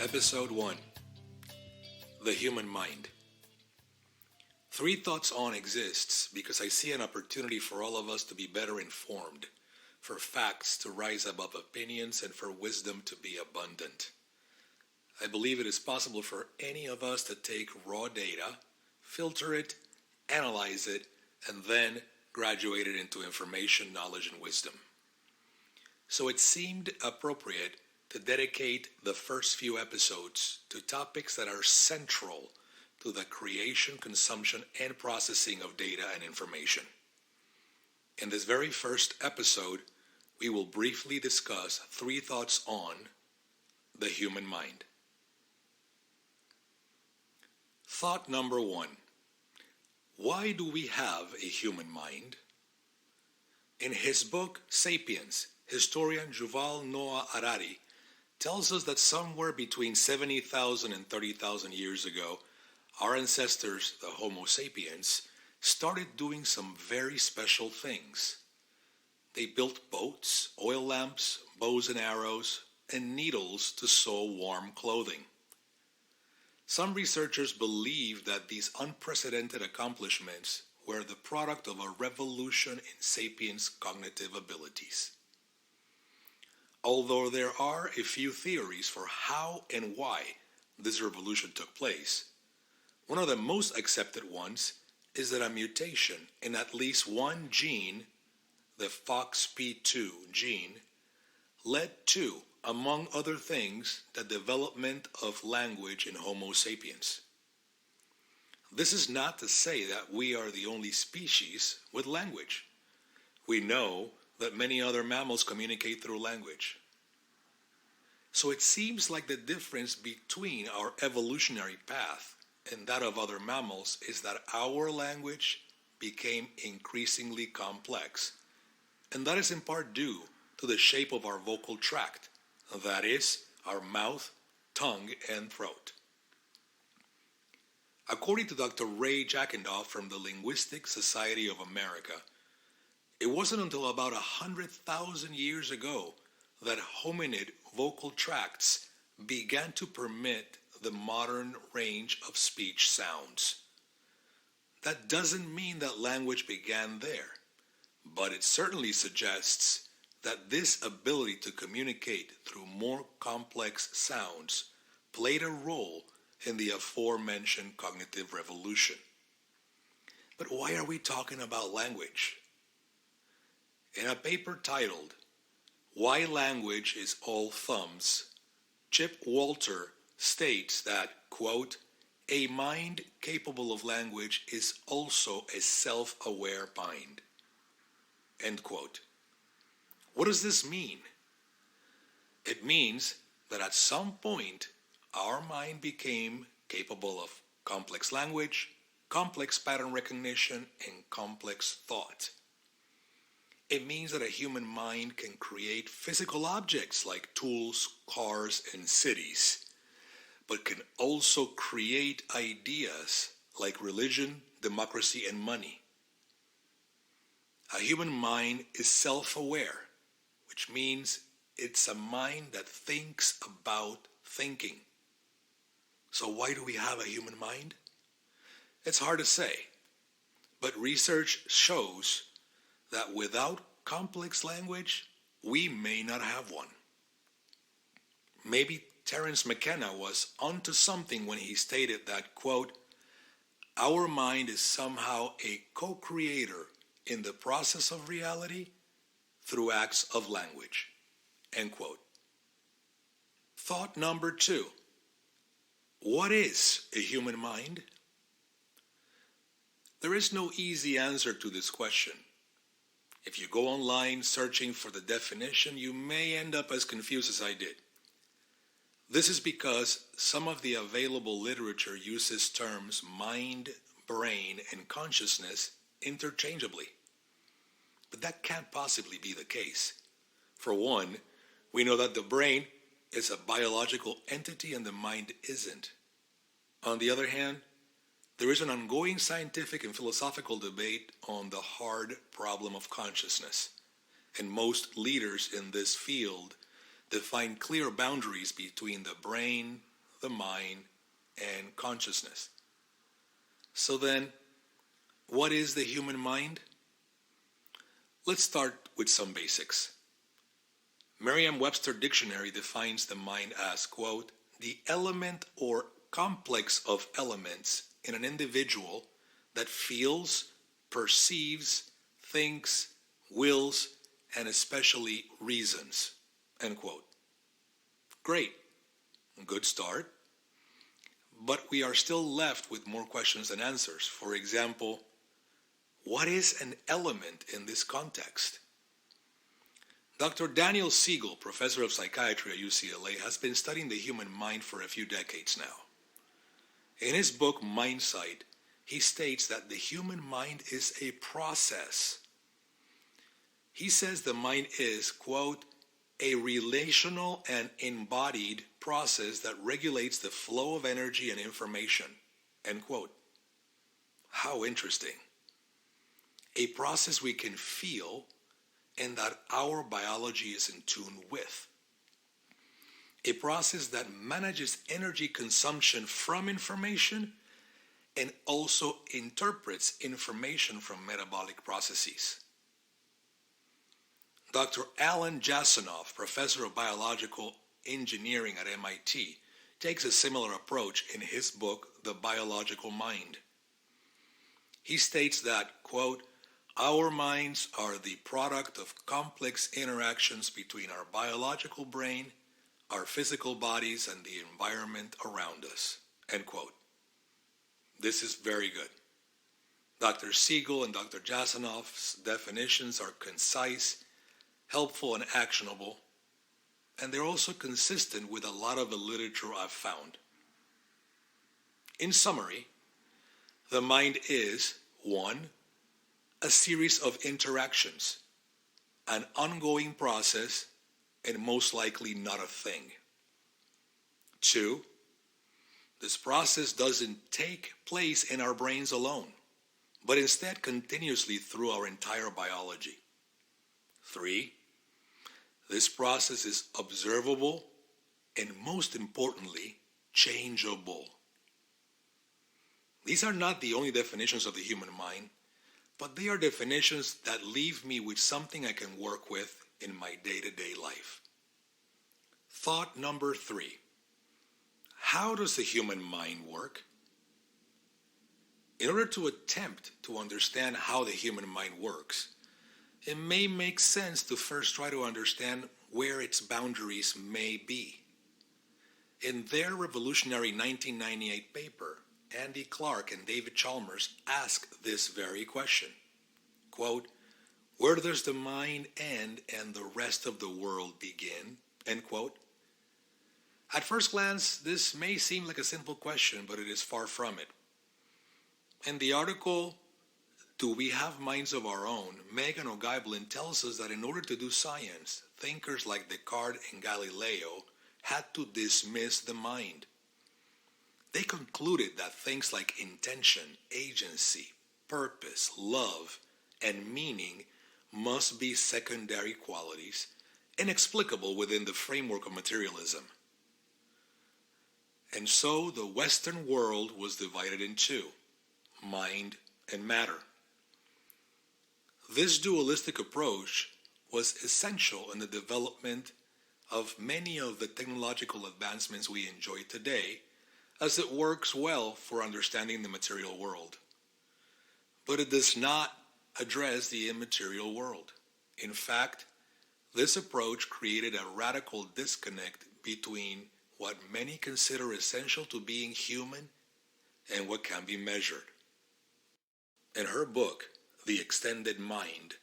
Episode 1 The Human Mind. 3 Thoughts On exists because I see an opportunity for all of us to be better informed, for facts to rise above opinions, and for wisdom to be abundant. I believe it is possible for any of us to take raw data, filter it, analyze it, and then graduate it into information, knowledge, and wisdom. So it seemed appropriate to dedicate the first few episodes to topics that are central to the creation, consumption, and processing of data and information. In this very first episode, we will briefly discuss 3 thoughts on the human mind. Thought number 1. Why do we have a human mind? In his book, Sapiens, historian Yuval Noah Harari tells us that somewhere between 70,000 and 30,000 years ago, our ancestors, the Homo sapiens, started doing some very special things. They built boats, oil lamps, bows and arrows, and needles to sew warm clothing. Some researchers believe that these unprecedented accomplishments were the product of a revolution in sapiens' cognitive abilities. Although there are a few theories for how and why this revolution took place, one of the most accepted ones is that a mutation in at least one gene, the FOXP2 gene, led to, among other things, the development of language in Homo sapiens. This is not to say that we are the only species with language. We know that many other mammals communicate through language. So it seems like the difference between our evolutionary path and that of other mammals is that our language became increasingly complex. And that is in part due to the shape of our vocal tract, that is, our mouth, tongue, and throat. According to Dr. Ray Jassanoff from the Linguistic Society of America, it wasn't until about 100,000 years ago that hominid vocal tracts began to permit the modern range of speech sounds. That doesn't mean that language began there, but it certainly suggests that this ability to communicate through more complex sounds played a role in the aforementioned cognitive revolution. But why are we talking about language? In a paper titled, "Why Language is All Thumbs," Chip Walter states that, quote, "A mind capable of language is also a self-aware mind," end quote. What does this mean? It means that at some point, our mind became capable of complex language, complex pattern recognition, and complex thought. It means that a human mind can create physical objects like tools, cars, and cities, but can also create ideas like religion, democracy, and money. A human mind is self-aware, which means it's a mind that thinks about thinking. So why do we have a human mind? It's hard to say, but research shows that without complex language, we may not have one. Maybe Terence McKenna was onto something when he stated that, quote, "Our mind is somehow a co-creator in the process of reality through acts of language," end quote. Thought number 2. What is a human mind? There is no easy answer to this question. If you go online searching for the definition, you may end up as confused as I did. This is because some of the available literature uses terms mind, brain, and consciousness interchangeably. But that can't possibly be the case. For one, we know that the brain is a biological entity and the mind isn't. On the other hand, there is an ongoing scientific and philosophical debate on the hard problem of consciousness, and most leaders in this field define clear boundaries between the brain, the mind, and consciousness. So then, what is the human mind? Let's start with some basics. Merriam-Webster Dictionary defines the mind as, quote, the element or complex of elements in an individual that feels, perceives, thinks, wills, and especially reasons, end quote. Great. Good start. But we are still left with more questions than answers. For example, what is an element in this context? Dr. Daniel Siegel, professor of psychiatry at UCLA, has been studying the human mind for a few decades now. In his book, Mindsight, he states that the human mind is a process. He says the mind is, quote, a relational and embodied process that regulates the flow of energy and information, end quote. How interesting. A process we can feel and that our biology is in tune with. A process that manages energy consumption from information and also interprets information from metabolic processes. Dr. Alan Jassanoff, professor of biological engineering at MIT, takes a similar approach in his book, The Biological Mind. He states that, quote, our minds are the product of complex interactions between our biological brain, our physical bodies, and the environment around us, end quote. This is very good. Dr. Siegel and Dr. Jassanoff's definitions are concise, helpful, and actionable, and they're also consistent with a lot of the literature I've found. In summary, the mind is, 1, a series of interactions, an ongoing process, and most likely not a thing. 2, this process doesn't take place in our brains alone, but instead continuously through our entire biology. 3, this process is observable and, most importantly, changeable. These are not the only definitions of the human mind, but they are definitions that leave me with something I can work with in my day-to-day life. Thought number 3. How does the human mind work? In order to attempt to understand how the human mind works, it may make sense to first try to understand where its boundaries may be. In their revolutionary 1998 paper, Andy Clark and David Chalmers ask this very question. Quote, where does the mind end and the rest of the world begin? End quote. At first glance, this may seem like a simple question, but it is far from it. In the article, Do We Have Minds of Our Own?, Megan O'Geiblin tells us that in order to do science, thinkers like Descartes and Galileo had to dismiss the mind. They concluded that things like intention, agency, purpose, love, and meaning must be secondary qualities, inexplicable within the framework of materialism. And so the Western world was divided in two, mind and matter. This dualistic approach was essential in the development of many of the technological advancements we enjoy today, as it works well for understanding the material world. But it does not address the immaterial world. In fact, this approach created a radical disconnect between what many consider essential to being human and what can be measured. In her book, The Extended Mind,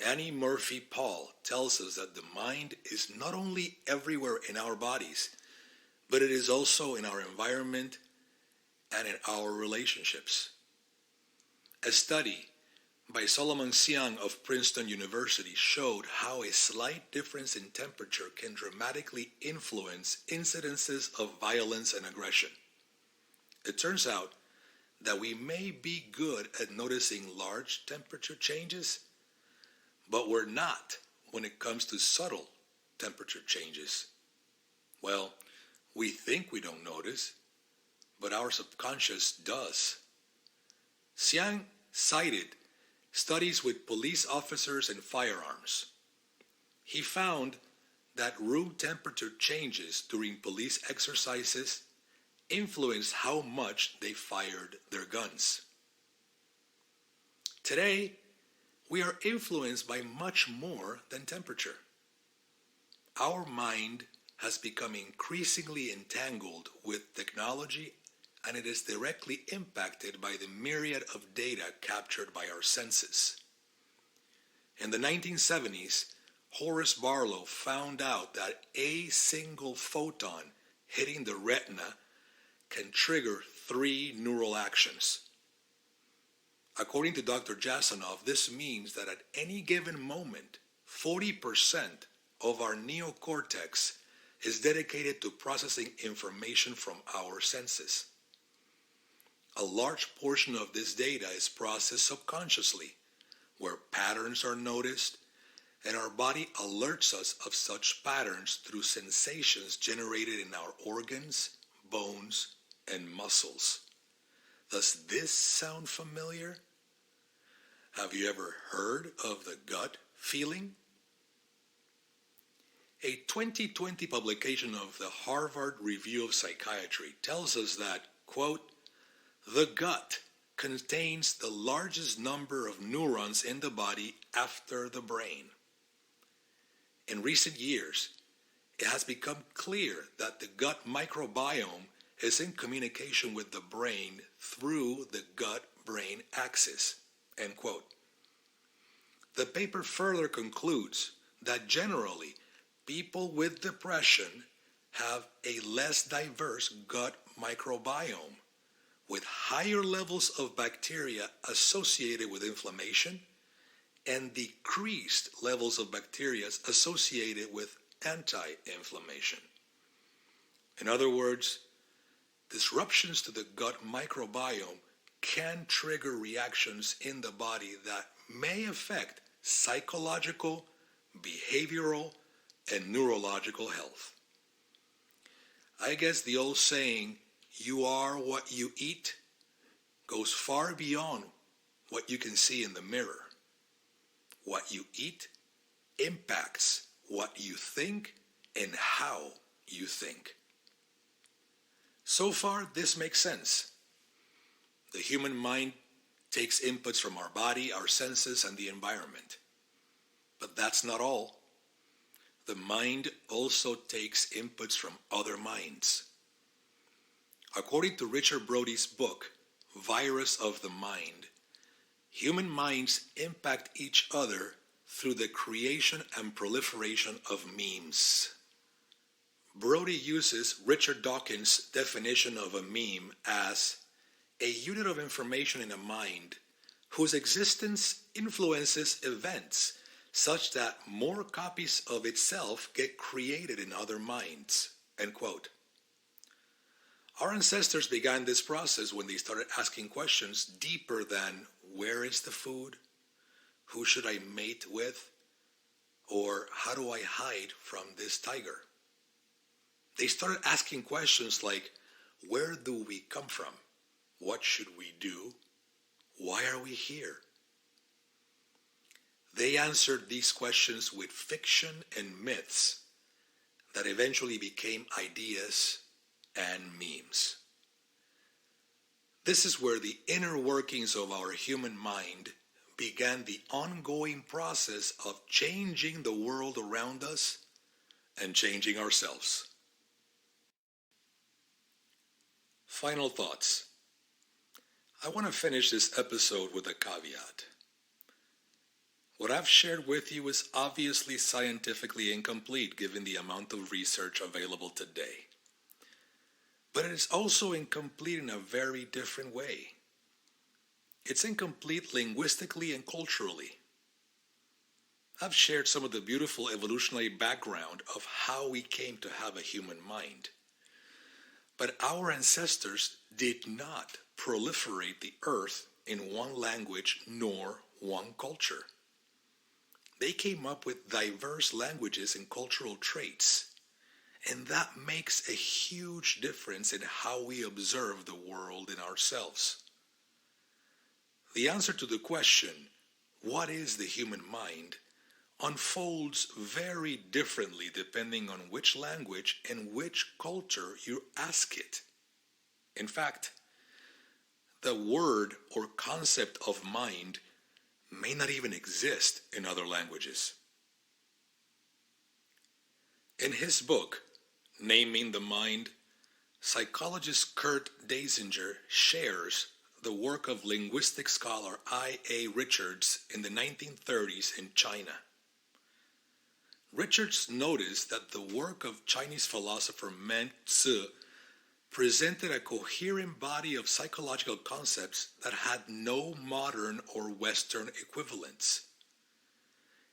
Annie Murphy Paul tells us that the mind is not only everywhere in our bodies, but it is also in our environment and in our relationships. A study by Solomon Siang of Princeton University showed how a slight difference in temperature can dramatically influence incidences of violence and aggression. It turns out that we may be good at noticing large temperature changes, but we're not when it comes to subtle temperature changes. Well, We think we don't notice, but our subconscious does. Xiang cited studies with police officers and firearms. He found that room temperature changes during police exercises influenced how much they fired their guns. Today, we are influenced by much more than temperature. Our mind has become increasingly entangled with technology, and it is directly impacted by the myriad of data captured by our senses. In the 1970s, Horace Barlow found out that a single photon hitting the retina can trigger 3 neural actions. According to Dr. Jassanoff, this means that at any given moment, 40% of our neocortex is dedicated to processing information from our senses. A large portion of this data is processed subconsciously, where patterns are noticed, and our body alerts us of such patterns through sensations generated in our organs, bones, and muscles. Does this sound familiar? Have you ever heard of the gut feeling? A 2020 publication of the Harvard Review of Psychiatry tells us that, quote, the gut contains the largest number of neurons in the body after the brain. In recent years, it has become clear that the gut microbiome is in communication with the brain through the gut-brain axis, end quote. The paper further concludes that generally, people with depression have a less diverse gut microbiome, with higher levels of bacteria associated with inflammation and decreased levels of bacteria associated with anti-inflammation. In other words, disruptions to the gut microbiome can trigger reactions in the body that may affect psychological, behavioral, and neurological health. I guess the old saying, you are what you eat, goes far beyond what you can see in the mirror. What you eat impacts what you think and how you think. So far, this makes sense. The human mind takes inputs from our body, our senses, and the environment. But that's not all. The mind also takes inputs from other minds. According to Richard Brodie's book, Virus of the Mind, human minds impact each other through the creation and proliferation of memes. Brodie uses Richard Dawkins' definition of a meme as a unit of information in a mind whose existence influences events such that more copies of itself get created in other minds, end quote. Our ancestors began this process when they started asking questions deeper than where is the food, who should I mate with, or how do I hide from this tiger? They started asking questions like, where do we come from? What should we do? Why are we here? They answered these questions with fiction and myths that eventually became ideas and memes. This is where the inner workings of our human mind began the ongoing process of changing the world around us and changing ourselves. Final thoughts. I want to finish this episode with a caveat. What I've shared with you is obviously scientifically incomplete given the amount of research available today. But it is also incomplete in a very different way. It's incomplete linguistically and culturally. I've shared some of the beautiful evolutionary background of how we came to have a human mind. But our ancestors did not proliferate the earth in one language nor one culture. They came up with diverse languages and cultural traits, And that makes a huge difference in how we observe the world and ourselves. The answer to the question, what is the human mind, unfolds very differently depending on which language and which culture you ask it. In fact, the word or concept of mind may not even exist in other languages. In his book, Naming the Mind, psychologist Kurt Dazinger shares the work of linguistic scholar I.A. Richards in the 1930s in China. Richards noticed that the work of Chinese philosopher Meng Tzu presented a coherent body of psychological concepts that had no modern or Western equivalents.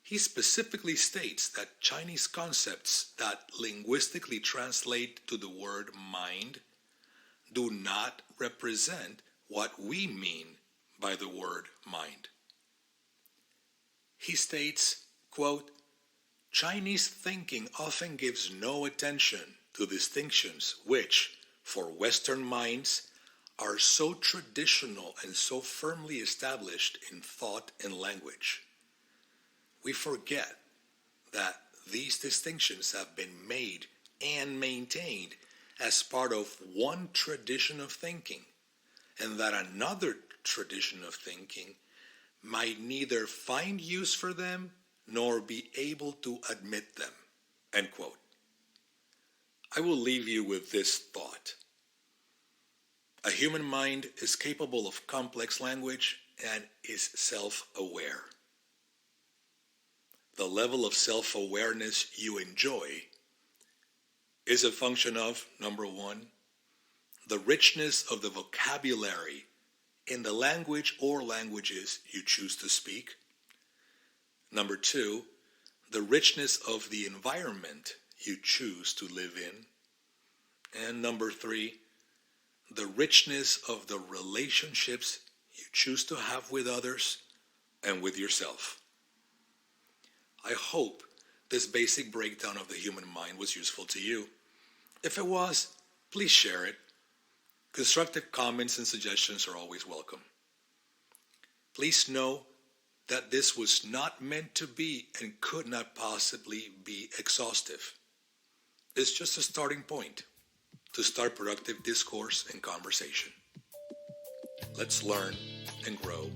He specifically states that Chinese concepts that linguistically translate to the word mind do not represent what we mean by the word mind. He states, quote, Chinese thinking often gives no attention to distinctions which, for Western minds, are so traditional and so firmly established in thought and language. We forget that these distinctions have been made and maintained as part of one tradition of thinking, and that another tradition of thinking might neither find use for them nor be able to admit them. End quote. I will leave you with this thought. A human mind is capable of complex language and is self-aware. The level of self-awareness you enjoy is a function of, number one, the richness of the vocabulary in the language or languages you choose to speak. Number two, the richness of the environment you choose to live in. And number three, the richness of the relationships you choose to have with others and with yourself. I hope this basic breakdown of the human mind was useful to you. If it was, please share it. Constructive comments and suggestions are always welcome. Please know that this was not meant to be and could not possibly be exhaustive. It's just a starting point to start productive discourse and conversation. Let's learn and grow